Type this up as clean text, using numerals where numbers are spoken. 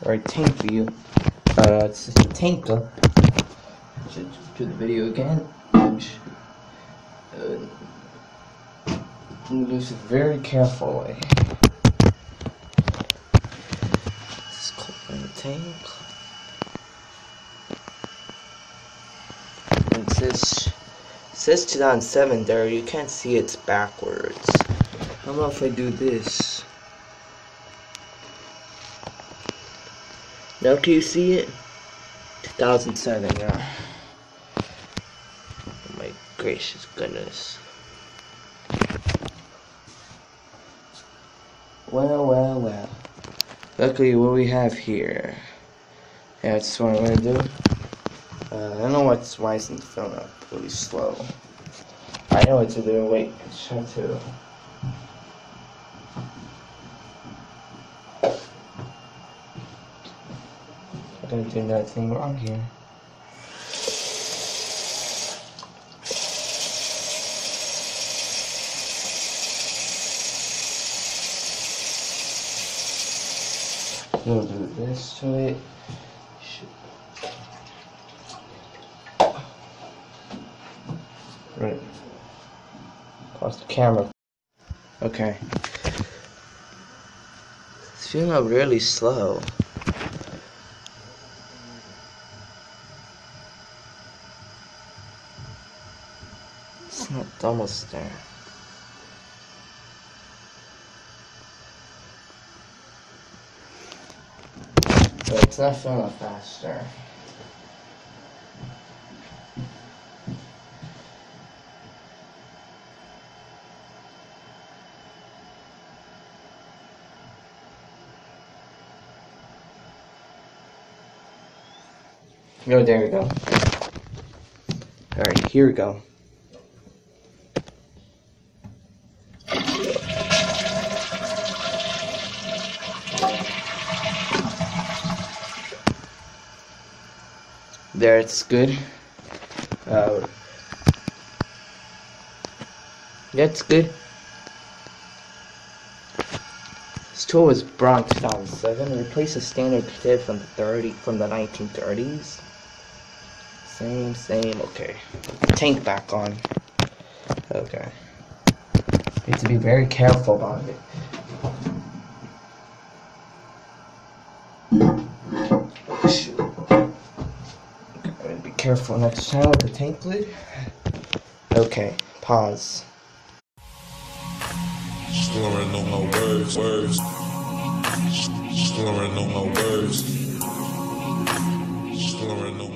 Or a tank view. It's just a tank though. Should do the video again. Use it very carefully. Let's click on the tank. And it says 2007 there. You can't see it's backwards. I don't know if I do this. Now can you see it? 2007, yeah. Oh my gracious goodness. Well. Luckily, what we have here. Yeah, that's what I'm gonna do. I don't know why isn't the film up really slow. I know it's either wait, try to. I'm gonna do that thing wrong here. We'll do this to it. Right. Pause the camera. Okay. It's feeling up really slow. It's not almost there. So it's not filling up faster. Oh, there we go. Alright, here we go. There, it's good. Yeah, it's good. This tool was brought in 2007. It replaced a standard tip from the 1930s. Same. Okay. Tank back on. Okay. Need to be very careful about it. Be careful next time with the tank lid. Okay, pause. Slurring on my words. Slurring on my words. Slurring on